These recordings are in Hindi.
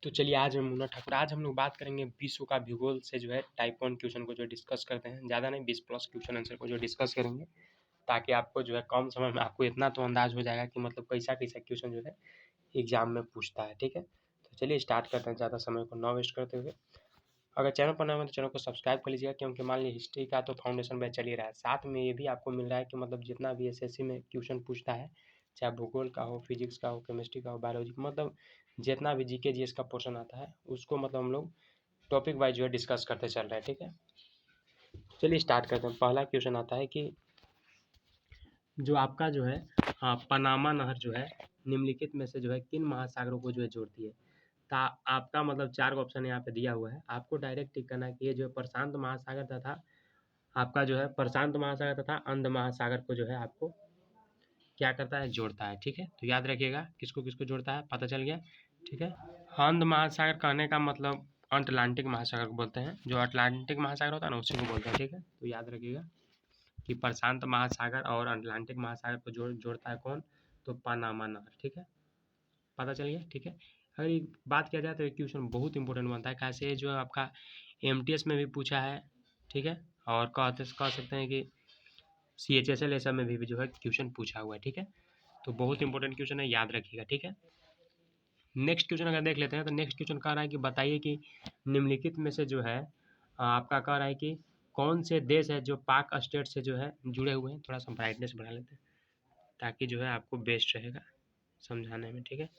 तो चलिए आज मैं मुन्ना ठाकुर। आज हम लोग बात करेंगे विश्व का भूगोल से जो है टाइप 1 क्वेश्चन को जो डिस्कस करते हैं। ज़्यादा नहीं, 20+ क्वेश्चन आंसर को जो डिस्कस करेंगे, ताकि आपको जो है कम समय में आपको इतना तो अंदाज हो जाएगा कि मतलब कैसा कैसा क्वेश्चन जो है एग्जाम में पूछता है। ठीक है, तो चलिए स्टार्ट करते हैं ज़्यादा समय को न वेस्ट करते हुए। अगर चैनल पर नए हैं तो चैनल को सब्सक्राइब कर लीजिएगा, क्योंकि मान लीजिए हिस्ट्री का तो फाउंडेशन बैच चल ही रहा है, साथ में ये भी आपको मिल रहा है कि मतलब जितना भी एसएससी में क्वेश्चन पूछता है, चाहे भूगोल का हो, फिजिक्स का हो, केमिस्ट्री का हो, बायोलॉजी का, मतलब जितना भी जीके जीएस का पोर्शन आता है उसको मतलब हम लोग टॉपिक वाइज जो है डिस्कस करते चल रहे हैं। ठीक है, चलिए स्टार्ट करते हैं। पहला क्वेश्चन आता है कि जो आपका जो है पनामा नहर जो है निम्नलिखित में से जो है किन महासागरों को जो है जोड़ती है। तो आपका मतलब 4 ऑप्शन यहाँ पे दिया हुआ है, आपको डायरेक्ट टिक करना है कि ये जो है प्रशांत महासागर तथा आपका जो है प्रशांत महासागर तथा अंध महासागर को जो है आपको क्या करता है, जोड़ता है। ठीक है, तो याद रखिएगा किसको किसको जोड़ता है, पता चल गया। ठीक है, अंध महासागर कहने का मतलब अटलांटिक महासागर को बोलते हैं, जो अटलांटिक महासागर होता है ना उसी को बोलते हैं। ठीक है, तो याद रखिएगा कि प्रशांत महासागर और अटलांटिक महासागर को जोड़ता है कौन, तो पनामा नहर। ठीक है, पता चल गया। ठीक है, अगर ये बात किया जाए तो ये क्वेश्चन बहुत इंपॉर्टेंट बनता है, कैसे जो है आपका एमटीएस में भी पूछा है। ठीक है, और कह सकते हैं कि CHSL ऐसा में भी जो है क्वेश्चन पूछा हुआ है। ठीक है, तो बहुत इंपॉर्टेंट क्वेश्चन है, याद रखिएगा। ठीक है, नेक्स्ट क्वेश्चन अगर देख लेते हैं तो नेक्स्ट क्वेश्चन कह रहा है कि बताइए कि निम्नलिखित में से जो है आपका कह रहा है कि कौन से देश है जो पाक स्टेट से जो है जुड़े हुए हैं। थोड़ा सा ब्राइटनेस बढ़ा लेते हैं ताकि जो है आपको बेस्ट रहेगा समझाने में। ठीक है,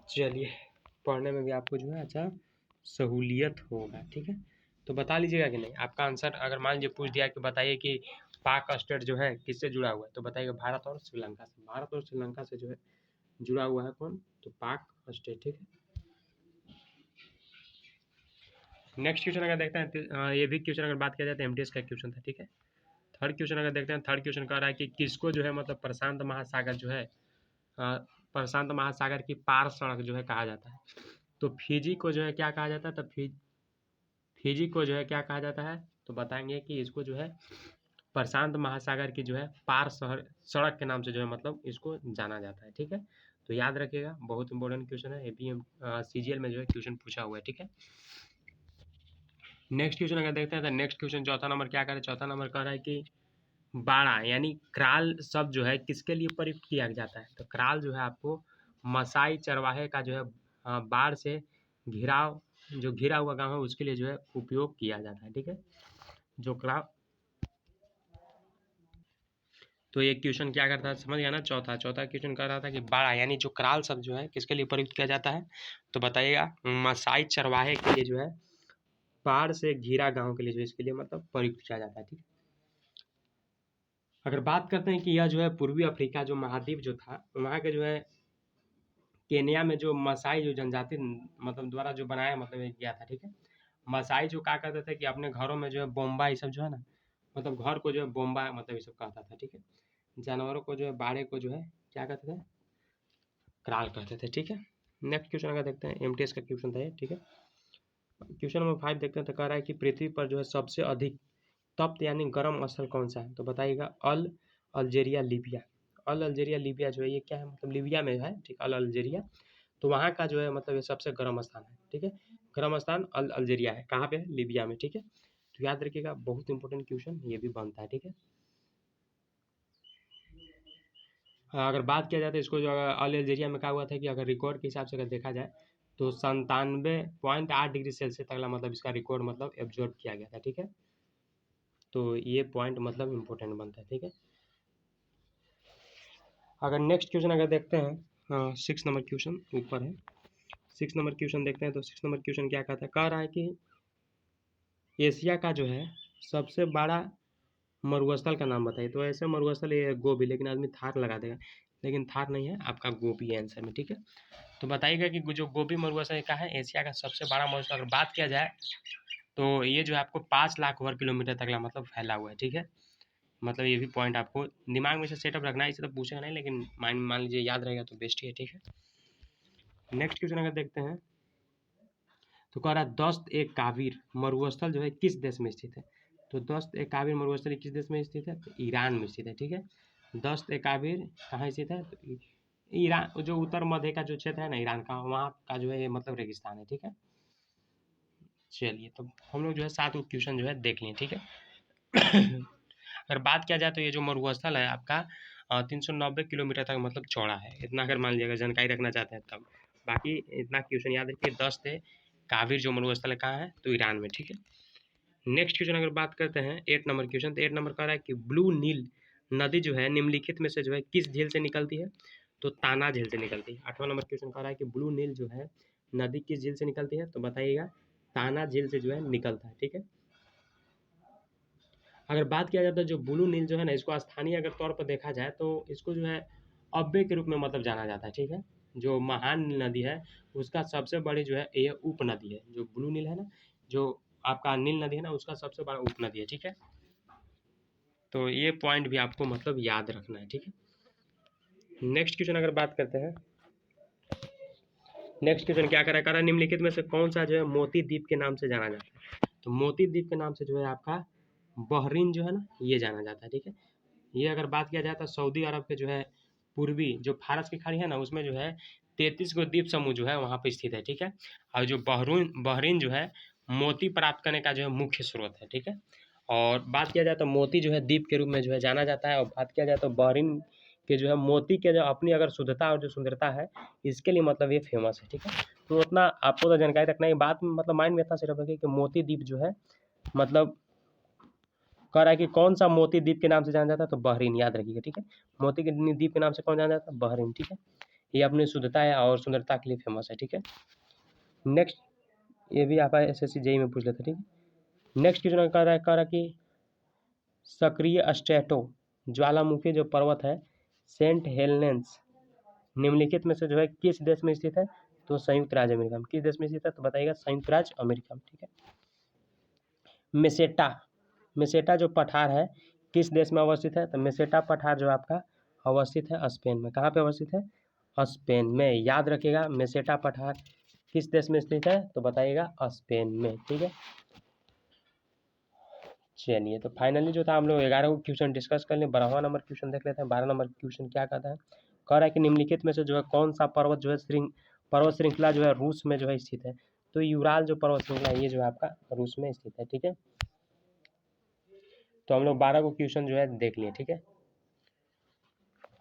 चलिए पढ़ने में भी आपको जो है अच्छा सहूलियत होगा। ठीक है, तो बता लीजिएगा कि नहीं। आपका आंसर अगर मान लीजिए पूछ दिया कि बताइए कि पाक स्टेट जो है किससे जुड़ा हुआ है, तो बताइएगा भारत और श्रीलंका से। भारत और श्रीलंका से जो है जुड़ा हुआ है कौन, तो पाक स्टेट। ठीक है, नेक्स्ट क्वेश्चन अगर देखते हैं ये भी क्वेश्चन अगर बात किया जाए तो एमटीएस का क्वेश्चन था। ठीक है, थर्ड क्वेश्चन अगर देखते हैं, थर्ड क्वेश्चन कह रहा है कि किसको जो है मतलब प्रशांत महासागर जो है प्रशांत महासागर की पार सड़क जो है कहा जाता है। तो फिजी को जो है क्या कहा जाता है, तो फिजी को जो है क्या कहा जाता है, तो बताएंगे कि इसको जो है प्रशांत महासागर की जो है पार सड़क के नाम से जो है मतलब इसको जाना जाता है। ठीक है, तो याद रखिएगा बहुत इंपॉर्टेंट क्वेश्चन है, एपीएम सीजीएल में जो है क्वेश्चन पूछा हुआ है। ठीक है, नेक्स्ट क्वेश्चन अगर देखते हैं तो नेक्स्ट क्वेश्चन चौथा नंबर क्या कर रहा है, चौथा नंबर कह रहा है कि बाड़ा यानी क्राल शब्द जो है किसके लिए प्रयुक्त किया जाता है। तो क्राल जो है आपको मसाई चरवाहे का जो है बाढ़ से घिराव जो घिरा हुआ गांव है उसके लिए जो है उपयोग किया जाता है। ठीक है, जो क्राल, तो ये क्वेश्चन क्या करता है समझ गया ना। चौथा क्वेश्चन कर रहा था कि बाड़ा यानी जो क्राल शब्द जो है किसके लिए प्रयुक्त किया जाता है, तो बताइएगा मसाई चरवाहे के लिए जो है बाढ़ से घिरा गांव के लिए जो इसके लिए मतलब प्रयुक्त किया जाता है। ठीक है, अगर बात करते हैं कि यह जो है पूर्वी अफ्रीका जो महाद्वीप जो था वहाँ के जो है केन्या में जो मसाई जो जनजाति मतलब द्वारा जो बनाया मतलब ये गया था। ठीक है, मसाई जो क्या करते थे कि अपने घरों में जो है बोम्बा ये सब जो है ना, मतलब घर को जो है बोम्बा मतलब ये सब कहता था। ठीक है, जानवरों को जो है बाड़े को जो है क्या कहते थे, क्राल कहते थे। ठीक है, नेक्स्ट क्वेश्चन अगर देखते हैं एमटीएस का क्वेश्चन था ये। ठीक है, क्वेश्चन नंबर 5 देखते हैं तो कह रहा है कि पृथ्वी पर जो है सबसे अधिक तप्त यानी गर्म स्थल कौन सा है, तो बताइएगा अल्जीरिया लीबिया। अल्जीरिया लीबिया जो है ये क्या है, मतलब लीबिया में है। ठीक, अल्जीरिया, तो वहाँ का जो है मतलब ये सबसे गर्म स्थान है। ठीक है, गर्म स्थान अल्जीरिया है, कहाँ पे है, लीबिया में। ठीक है, तो याद रखिएगा बहुत इंपॉर्टेंट क्वेश्चन ये भी बनता है। ठीक है, अगर बात किया जाए तो इसको जो अल्जीरिया में कहा हुआ था कि अगर रिकॉर्ड के हिसाब से अगर देखा जाए तो 97.8 डिग्री सेल्सियस तक मतलब इसका रिकॉर्ड मतलब एब्जॉर्ब किया गया था। ठीक है, तो ये पॉइंट मतलब इम्पोर्टेंट बनता है। ठीक है, अगर नेक्स्ट क्वेश्चन अगर देखते हैं 6 नंबर क्वेश्चन ऊपर है, 6 नंबर क्वेश्चन देखते हैं तो 6 नंबर क्वेश्चन क्या कहता है, कह रहा है कि एशिया का जो है सबसे बड़ा मरुस्थल का नाम बताइए। तो ऐसे मरुस्थल ये गोबी, लेकिन आदमी थार लगा देगा, लेकिन थार नहीं है, आपका गोबी है आंसर में। ठीक है, तो बताइएगा कि जो गोबी मरुस्थल का है एशिया का सबसे बड़ा मरुस्थल अगर बात किया जाए तो ये जो है आपको 5 लाख वर्ग किलोमीटर तक का मतलब फैला हुआ है। ठीक है, मतलब ये भी पॉइंट आपको दिमाग में से सेटअप रखना है, इसे तो पूछेगा नहीं लेकिन मान लीजिए याद रहेगा तो बेस्ट ही है। ठीक है, नेक्स्ट क्वेश्चन अगर देखते हैं तो कह रहा है दस्त ए काबिर मरुस्थल जो है किस देश में स्थित है। तो दस्त ए काबिर मरुस्थल किस देश में स्थित है, तो ईरान में स्थित है। ठीक है, दस्त ए काबिर कहाँ स्थित है, तो ईरान जो उत्तर मध्य का जो क्षेत्र है ना ईरान का, वहाँ का जो है ये मतलब रेगिस्तान है, ठीक है। चलिए तो हम लोग जो है 7 क्वेश्चन जो है देख लिए, ठीक है। अगर बात किया जाए तो ये जो मरुस्थल है आपका 390 किलोमीटर तक मतलब चौड़ा है, इतना अगर मान लीजिएगा जानकारी रखना चाहते हैं तब। बाकी इतना क्वेश्चन याद रखिए, 10 थे। काबिर जो मरुस्थल है कहाँ है, तो ईरान में, ठीक है। नेक्स्ट क्वेश्चन अगर बात करते हैं 8 नंबर क्वेश्चन, तो 8 नंबर कह रहा है कि ब्लू नील नदी जो है निम्नलिखित में से जो है किस झील से निकलती है, तो ताना झील से निकलती है। 8वां नंबर क्वेश्चन कह रहा है कि ब्लू नील जो है नदी किस झील से निकलती है, तो बताइएगा ताना झील से जो है निकलता है, ठीक है। अगर बात किया जाता है जो ब्लू नील जो है ना, इसको स्थानीय अगर तौर पर देखा जाए तो इसको जो है अव्यय के रूप में मतलब जाना जाता है, ठीक है। जो महान नदी है उसका सबसे बड़ी जो है ये उपनदी है, जो ब्लू नील है ना, जो आपका नील नदी है ना, उसका सबसे बड़ा उपनदी है, ठीक है। तो ये पॉइंट भी आपको मतलब याद रखना है, ठीक है। नेक्स्ट क्वेश्चन अगर बात करते हैं, नेक्स्ट क्वेश्चन क्या करा करा निम्नलिखित में से कौन सा जो है मोती द्वीप के नाम से जाना जाता है, तो मोती द्वीप के नाम से जो है आपका बहरीन जो है ना ये जाना जाता है, ठीक है। ये अगर बात किया जाए तो सऊदी अरब के जो है पूर्वी जो फारस की खाड़ी है ना, उसमें जो है 33 गो द्वीप समूह जो है वहाँ पे स्थित है, ठीक है। और जो बहरीन बहरीन जो है मोती प्राप्त करने का जो है मुख्य स्रोत है, ठीक है। और बात किया जाए तो मोती जो है द्वीप के रूप में जो है जाना जाता है, और बात किया जाए तो बहरीन के जो है मोती के जो अपनी अगर शुद्धता और जो सुंदरता है इसके लिए मतलब ये फेमस है, ठीक है। तो उतना आपको तो जानकारी रखना है, बात मतलब माइंड में इतना सिर्फ रखिए कि मोती द्वीप जो है मतलब कह रहा है कि कौन सा मोती द्वीप के नाम से जाना जाता है, तो बहरीन याद रखिएगा, ठीक है। मोती के द्वीप के नाम से कौन जाना जाता है, बहरीन, ठीक है। ये अपनी शुद्धता है और सुंदरता के लिए फेमस है, ठीक है। नेक्स्ट, ये भी आप SSC जेई में पूछ लेते, ठीक है। नेक्स्ट क्वेश्चन कह रहा है कि सक्रिय स्ट्रेटो ज्वालामुखी जो पर्वत है सेंट हेलेंस निम्नलिखित में से जो है किस देश में स्थित है, तो संयुक्त राज्य अमेरिका में। किस देश में स्थित है, तो बताइएगा संयुक्त राज्य अमेरिका में, ठीक है। मेसेटा मेसेटा जो पठार है किस देश में अवस्थित है, तो मेसेटा पठार जो आपका अवस्थित है स्पेन में। कहाँ पे अवस्थित है, स्पेन में, याद रखिएगा। मेसेटा पठार किस देश में स्थित है, तो बताइएगा स्पेन में, ठीक है। चलिए तो फाइनली जो था हम लोग 11 क्वेश्चन डिस्कस कर लें। 12वां नंबर क्वेश्चन देख लेते हैं। 12 नंबर क्वेश्चन क्या कहता है, कह रहा है कि निम्नलिखित में से जो है कौन सा पर्वत जो है पर्वत श्रृंखला जो है रूस में जो है स्थित है, तो यूराल जो पर्वत श्रृंखला है ये जो है आपका रूस में स्थित है, ठीक है। तो हम लोग 12 को क्वेश्चन जो है देख लिए, ठीक है।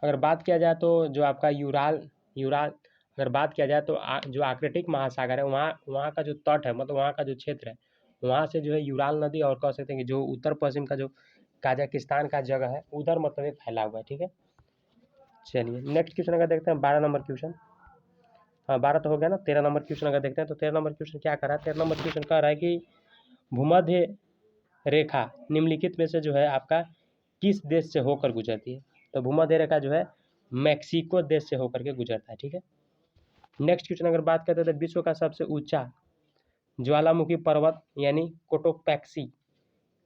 अगर बात किया जाए तो जो आपका यूराल यूराल अगर बात किया जाए तो जो आर्कटिक महासागर है वहाँ का जो तट है मतलब वहाँ का जो क्षेत्र है वहाँ से जो है यूराल नदी और कह सकते हैं कि जो उत्तर पश्चिम का जो काजाकिस्तान का जगह है उधर मतलब ये फैला हुआ है, ठीक है। चलिए नेक्स्ट क्वेश्चन अगर देखते हैं 12 नंबर क्वेश्चन, हाँ 12 तो हो गया ना। 13 नंबर क्वेश्चन अगर देखते हैं तो 13 नंबर क्वेश्चन क्या कर रहा है, 13 नंबर क्वेश्चन कह रहा है कि भूमध्य रेखा निम्नलिखित में से जो है आपका किस देश से होकर गुजरती है, तो भूमध्य रेखा जो है मैक्सिको देश से होकर के गुजरता है, ठीक है। नेक्स्ट क्वेश्चन अगर बात करते हैं तो विश्व का सबसे ऊंचा ज्वालामुखी पर्वत यानी कोटोपैक्सी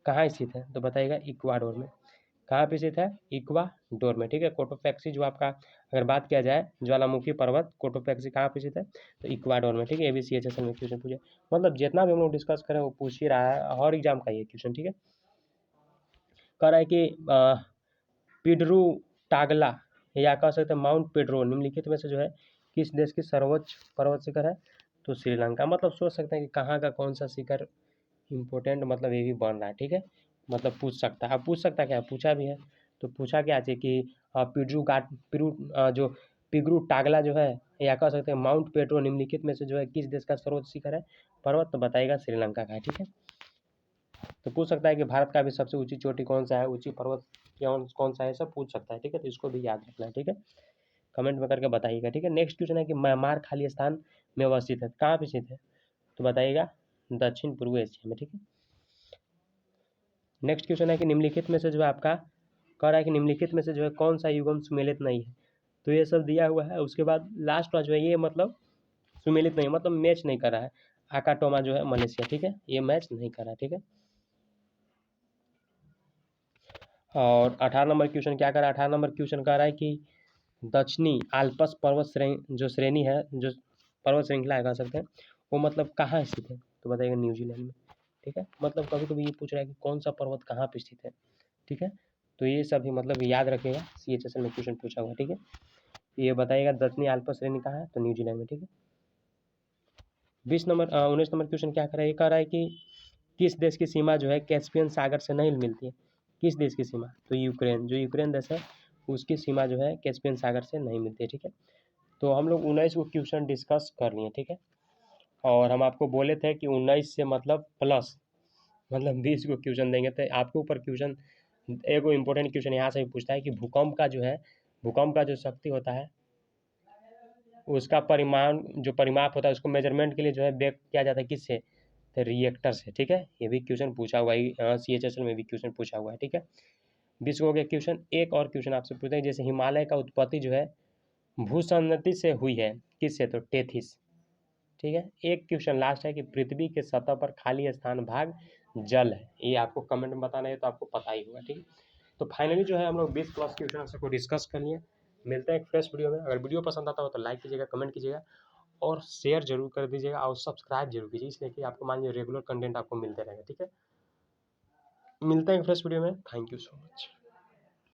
कहाँ स्थित है, तो बताइएगा इक्वाडोर में। कहाँ पे स्थित है, इक्वाडोर में, ठीक है। कोटोपैक्सी जो आपका अगर बात किया जाए ज्वालामुखी पर्वत कोटोपैक्सी कहाँ पे स्थित है, तो इक्वाडोर में, ठीक है। ABCHSL में क्वेश्चन पूछे मतलब जितना भी हम लोग डिस्कस करें वो पूछ ही रहा है, हर एग्जाम का ये क्वेश्चन, ठीक है। कह रहा है कि पिड्रू टागला या कह सकते हैं माउंट पेड्रो निम्नलिखित में से जो है किस देश की सर्वोच्च पर्वत शिखर है, तो श्रीलंका। मतलब सोच सकते हैं कि कहाँ का कौन सा शिखर इम्पोर्टेंट मतलब ये भी बन रहा है, ठीक है। मतलब पूछ सकता है, अब पूछ सकता है क्या, पूछा भी है। तो पूछा क्या है कि जो पिग्रू टागला जो है या कह सकते हैं माउंट पेड्रो निम्नलिखित में से जो है किस देश का सर्वोच्च शिखर है पर्वत, तो बताएगा श्रीलंका का है, ठीक है। तो पूछ सकता है कि भारत का भी सबसे ऊंची चोटी कौन सा है, ऊंची पर्वत कौन सा है, सब पूछ सकता है, ठीक है। तो इसको भी याद रखना है, ठीक है। कमेंट में करके बताइएगा, ठीक है। नेक्स्ट क्वेश्चन है कि म्यांमार खाली स्थान में अवस्थित है, कहाँ पे स्थित है, तो बताइएगा दक्षिण पूर्व एशिया में, ठीक है। नेक्स्ट क्वेश्चन है कि निम्नलिखित में से जो है आपका कह रहा है कि निम्नलिखित में से जो है कौन सा युग्म सुमेलित नहीं है, तो ये सब दिया हुआ है। उसके बाद लास्ट वाला जो है ये मतलब सुमेलित नहीं मतलब मैच नहीं कर रहा है, आकाटोमा जो है मलेशिया, ठीक है, ये मैच नहीं कर रहा है, ठीक है। और 18 नंबर क्वेश्चन क्या कर रहा है, 18 नंबर क्वेश्चन कह रहा है कि दक्षिणी आल्पस पर्वत जो श्रेणी है जो पर्वत श्रृंखला है कह सकते हैं वो मतलब कहाँ स्थित है, तो बताइएगा न्यूजीलैंड में, ठीक है। मतलब कभी कभी ये पूछ रहा है कि कौन सा पर्वत कहाँ पे स्थित है, ठीक है। तो ये सभी मतलब याद रखेगा, CHSL में क्वेश्चन पूछा हुआ, ठीक है। तो ये बताइएगा दक्षिणी अल्प श्रेणी कहाँ है, तो न्यूजीलैंड में, ठीक है। 19 नंबर क्वेश्चन क्या कर रहा है, ये कह रहा है कि किस देश की सीमा जो है कैस्पियन सागर से नहीं मिलती है, किस देश की सीमा, तो यूक्रेन, जो यूक्रेन देश है उसकी सीमा जो है कैस्पियन सागर से नहीं मिलती है, ठीक है। तो हम लोग 19 को क्वेश्चन डिस्कस कर लिए, ठीक है। और हम आपको बोले थे कि 19 से मतलब प्लस मतलब 20 को क्वेश्चन देंगे, तो आपके ऊपर क्वेश्चन एक इम्पोर्टेंट क्वेश्चन यहाँ से भी पूछता है कि भूकंप का जो है, भूकंप का जो शक्ति होता है उसका परिमाण जो परिमाप होता है उसको मेजरमेंट के लिए जो है बेक किया जाता है किससे, तो रिएक्टर से, ठीक है। ये भी क्वेश्चन पूछा हुआ है, CHSL में भी क्वेश्चन पूछा हुआ है, ठीक है। 20 हो गया क्वेश्चन। एक और क्वेश्चन आपसे पूछते हैं, जैसे हिमालय का उत्पत्ति जो है भूसंनति से हुई है, किससे, तो टेथिस, ठीक है। एक क्वेश्चन लास्ट है कि पृथ्वी के सतह पर खाली स्थान भाग जल है, ये आपको कमेंट में बताना है, तो आपको पता ही होगा, ठीक है। तो फाइनली जो है हम लोग 20 प्लस क्वेश्चन को डिस्कस कर लिए। मिलते हैं एक फ्रेश वीडियो में। अगर वीडियो पसंद आता हो तो लाइक कीजिएगा, कमेंट कीजिएगा और शेयर जरूर कर दीजिएगा और सब्सक्राइब जरूर कीजिए, इसलिए कि आपको मान लीजिए रेगुलर कंटेंट आपको मिलते रहेगा, ठीक है। मिलते हैं एक फ्रेश वीडियो में। Thank you so much.